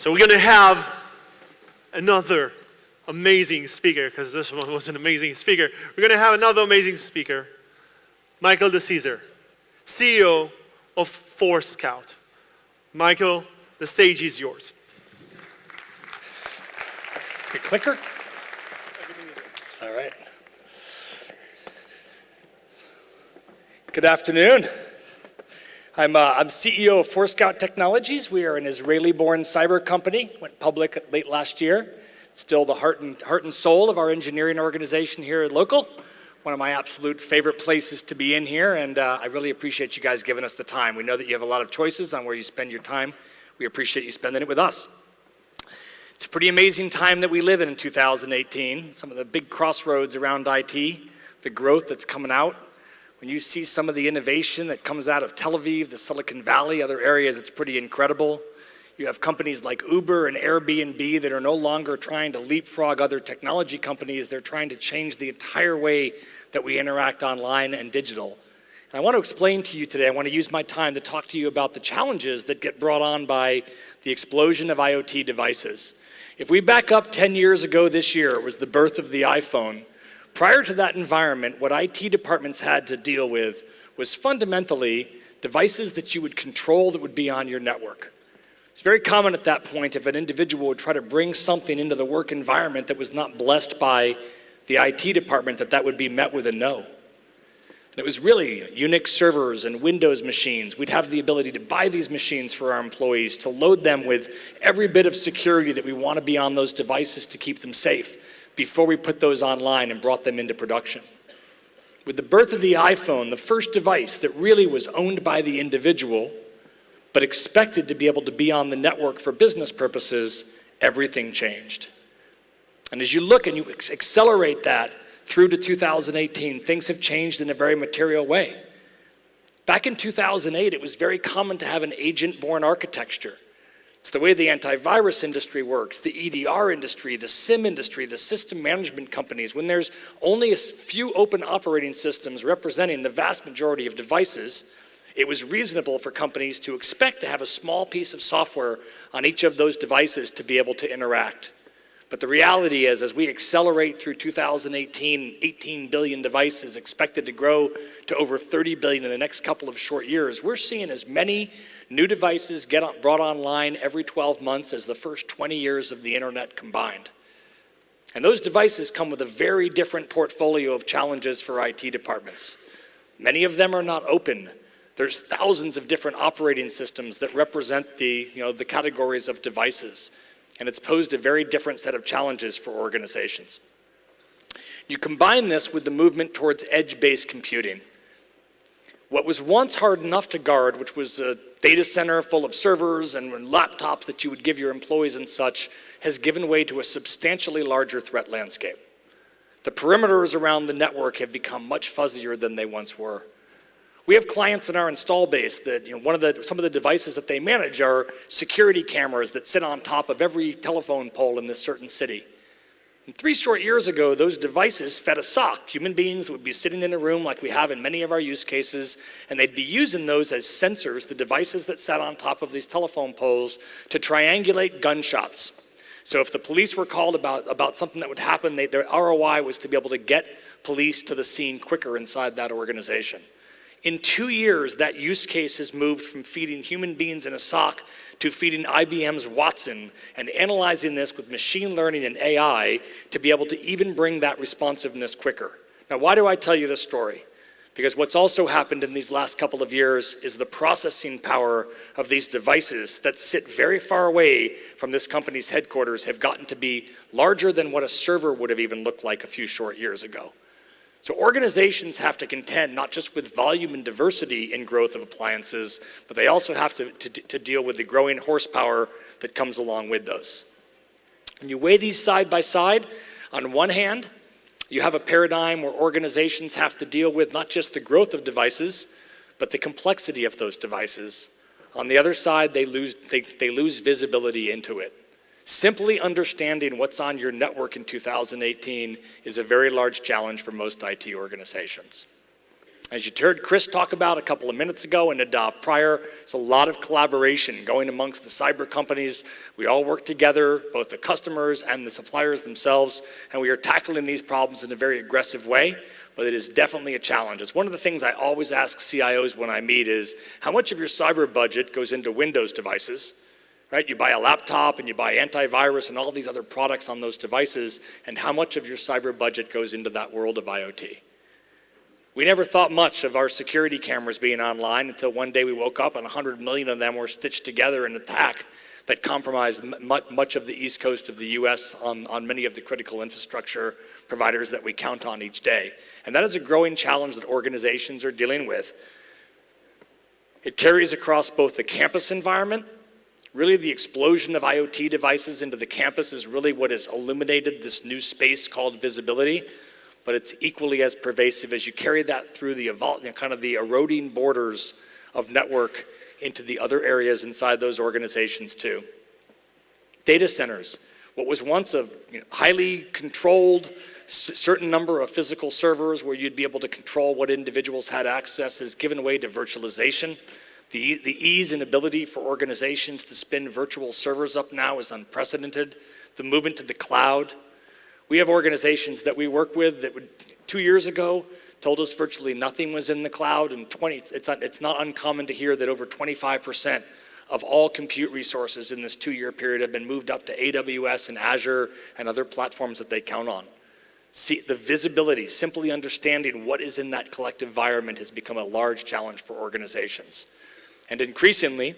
So we're going to have another amazing speaker, because this one was an amazing speaker. We're going to have another amazing speaker, Michael DeCesare, CEO of ForeScout. Michael, the stage is yours. The clicker? All right. Good afternoon. I'm CEO of ForeScout Technologies. We are an Israeli-born cyber company. Went public late last year. Still the heart and soul of our engineering organization here at local. One of my absolute favorite places to be in here, and I really appreciate you guys giving us the time. We know that you have a lot of choices on where you spend your time. We appreciate you spending it with us. It's a pretty amazing time that we live in 2018. Some of the big crossroads around IT, the growth that's coming out. When you see some of the innovation that comes out of Tel Aviv, the Silicon Valley, other areas, it's pretty incredible. You have companies like Uber and Airbnb that are no longer trying to leapfrog other technology companies. They're trying to change the entire way that we interact online and digital. And I want to explain to you today, I want to use my time to talk to you about the challenges that get brought on by the explosion of IoT devices. If we back up 10 years ago this year, it was the birth of the iPhone. Prior to that environment, what IT departments had to deal with was fundamentally devices that you would control that would be on your network. It's very common at that point if an individual would try to bring something into the work environment that was not blessed by the IT department, that would be met with a no. And it was really Unix servers and Windows machines. We'd have the ability to buy these machines for our employees, to load them with every bit of security that we want to be on those devices to keep them safe before we put those online and brought them into production. With the birth of the iPhone, the first device that really was owned by the individual, but expected to be able to be on the network for business purposes, everything changed. And as you look and you accelerate that through to 2018, things have changed in a very material way. Back in 2008, it was very common to have an agent-born architecture. It's the way the antivirus industry works, the EDR industry, the SIM industry, the system management companies. When there's only a few open operating systems representing the vast majority of devices, it was reasonable for companies to expect to have a small piece of software on each of those devices to be able to interact. But the reality is, as we accelerate through 2018, 18 billion devices expected to grow to over 30 billion in the next couple of short years, we're seeing as many new devices get brought online every 12 months as the first 20 years of the internet combined. And those devices come with a very different portfolio of challenges for IT departments. Many of them are not open. There's thousands of different operating systems that represent the categories of devices. And it's posed a very different set of challenges for organizations. You combine this with the movement towards edge-based computing. What was once hard enough to guard, which was a data center full of servers and laptops that you would give your employees and such, has given way to a substantially larger threat landscape. The perimeters around the network have become much fuzzier than they once were. We have clients in our install base that some of the devices that they manage are security cameras that sit on top of every telephone pole in this certain city. And 3 short years ago, those devices fed a SOC, human beings that would be sitting in a room like we have in many of our use cases, and they'd be using those as sensors, the devices that sat on top of these telephone poles, to triangulate gunshots. So if the police were called about something that would happen, their ROI was to be able to get police to the scene quicker inside that organization. In 2 years, that use case has moved from feeding human beings in a SOC to feeding IBM's Watson and analyzing this with machine learning and AI to be able to even bring that responsiveness quicker. Now, why do I tell you this story? Because what's also happened in these last couple of years is the processing power of these devices that sit very far away from this company's headquarters have gotten to be larger than what a server would have even looked like a few short years ago. So organizations have to contend not just with volume and diversity in growth of appliances, but they also have to deal with the growing horsepower that comes along with those. When you weigh these side by side, on one hand, you have a paradigm where organizations have to deal with not just the growth of devices, but the complexity of those devices. On the other side, they lose visibility into it. Simply understanding what's on your network in 2018 is a very large challenge for most IT organizations. As you heard Chris talk about a couple of minutes ago and Nadav prior, there's a lot of collaboration going amongst the cyber companies. We all work together, both the customers and the suppliers themselves, and we are tackling these problems in a very aggressive way, but it is definitely a challenge. It's one of the things I always ask CIOs when I meet is, how much of your cyber budget goes into Windows devices? Right? You buy a laptop and you buy antivirus and all these other products on those devices, and how much of your cyber budget goes into that world of IoT? We never thought much of our security cameras being online until one day we woke up and 100 million of them were stitched together in an attack that compromised much of the east coast of the US on many of the critical infrastructure providers that we count on each day. And that is a growing challenge that organizations are dealing with. It carries across both the campus environment. Really, the explosion of IoT devices into the campus is really what has illuminated this new space called visibility, but it's equally as pervasive as you carry that through the kind of the eroding borders of network into the other areas inside those organizations too. Data centers, what was once a highly controlled certain number of physical servers where you'd be able to control what individuals had access, has given way to virtualization. The ease and ability for organizations to spin virtual servers up now is unprecedented. The movement to the cloud. We have organizations that we work with that 2 years ago told us virtually nothing was in the cloud, and it's not uncommon to hear that over 25% of all compute resources in this 2-year period have been moved up to AWS and Azure and other platforms that they count on. See, the visibility, simply understanding what is in that collective environment has become a large challenge for organizations. And increasingly,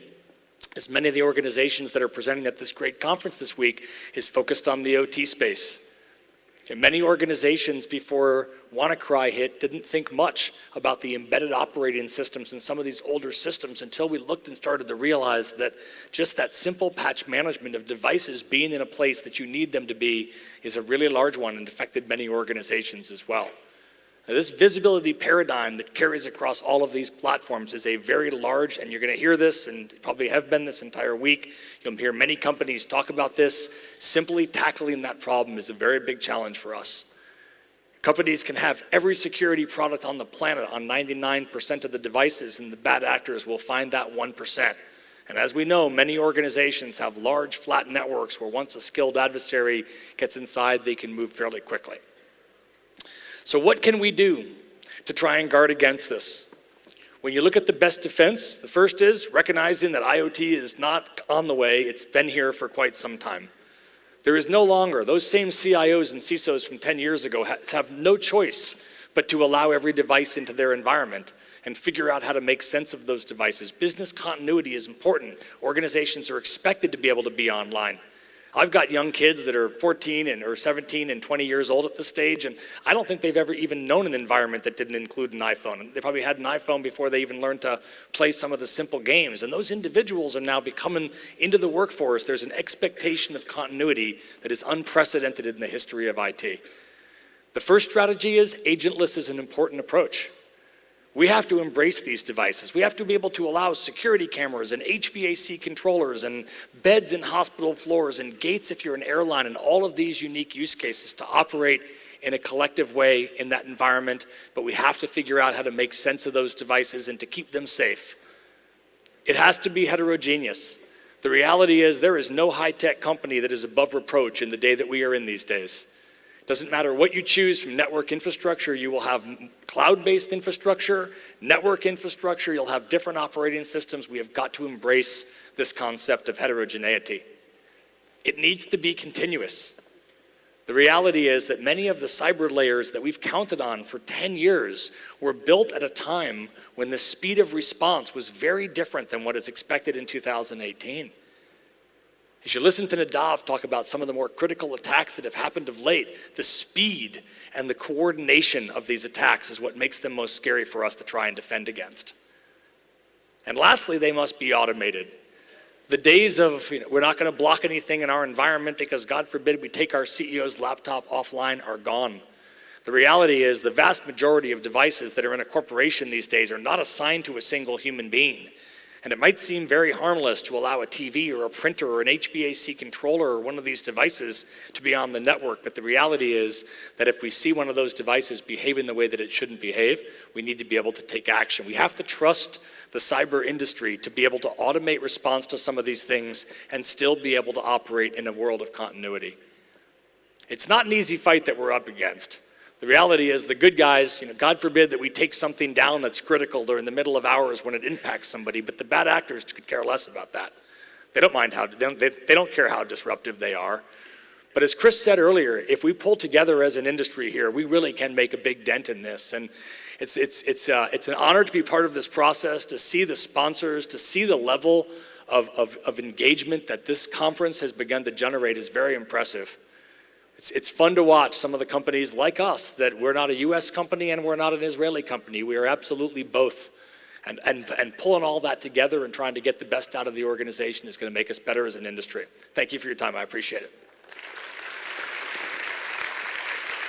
as many of the organizations that are presenting at this great conference this week is focused on the OT space. Many organizations before WannaCry hit didn't think much about the embedded operating systems in some of these older systems until we looked and started to realize that just that simple patch management of devices being in a place that you need them to be is a really large one and affected many organizations as well. Now, this visibility paradigm that carries across all of these platforms is a very large, and you're going to hear this, and probably have been this entire week. You'll hear many companies talk about this. Simply tackling that problem is a very big challenge for us. Companies can have every security product on the planet on 99% of the devices, and the bad actors will find that 1%. And as we know, many organizations have large, flat networks where once a skilled adversary gets inside, they can move fairly quickly. So what can we do to try and guard against this? When you look at the best defense, the first is recognizing that IoT is not on the way. It's been here for quite some time. There is no longer, those same CIOs and CISOs from 10 years ago have no choice but to allow every device into their environment and figure out how to make sense of those devices. Business continuity is important. Organizations are expected to be able to be online. I've got young kids that are 14 or 17 and 20 years old at this stage, and I don't think they've ever even known an environment that didn't include an iPhone. And they probably had an iPhone before they even learned to play some of the simple games. And those individuals are now becoming into the workforce. There's an expectation of continuity that is unprecedented in the history of IT. The first strategy is agentless is an important approach. We have to embrace these devices. We have to be able to allow security cameras and HVAC controllers and beds in hospital floors and gates if you're an airline and all of these unique use cases to operate in a collective way in that environment, but we have to figure out how to make sense of those devices and to keep them safe. It has to be heterogeneous. The reality is there is no high-tech company that is above reproach in the day that we are in these days. Doesn't matter what you choose from network infrastructure, you will have cloud-based infrastructure, network infrastructure, you'll have different operating systems. We have got to embrace this concept of heterogeneity. It needs to be continuous. The reality is that many of the cyber layers that we've counted on for 10 years were built at a time when the speed of response was very different than what is expected in 2018. As you listen to Nadav talk about some of the more critical attacks that have happened of late, the speed and the coordination of these attacks is what makes them most scary for us to try and defend against. And lastly, they must be automated. The days of, we're not going to block anything in our environment because God forbid we take our CEO's laptop offline are gone. The reality is the vast majority of devices that are in a corporation these days are not assigned to a single human being. And it might seem very harmless to allow a TV or a printer or an HVAC controller or one of these devices to be on the network, but the reality is that if we see one of those devices behaving the way that it shouldn't behave, we need to be able to take action. We have to trust the cyber industry to be able to automate response to some of these things and still be able to operate in a world of continuity. It's not an easy fight that we're up against. The reality is the good guys, God forbid that we take something down that's critical during the middle of hours when it impacts somebody, but the bad actors could care less about that. They don't mind they don't care how disruptive they are. But as Chris said earlier, if we pull together as an industry here, we really can make a big dent in this. And it's an honor to be part of this process, to see the sponsors, to see the level of engagement that this conference has begun to generate is very impressive. It's fun to watch some of the companies like us, that we're not a US company and we're not an Israeli company. We are absolutely both. And pulling all that together and trying to get the best out of the organization is going to make us better as an industry. Thank you for your time. I appreciate it.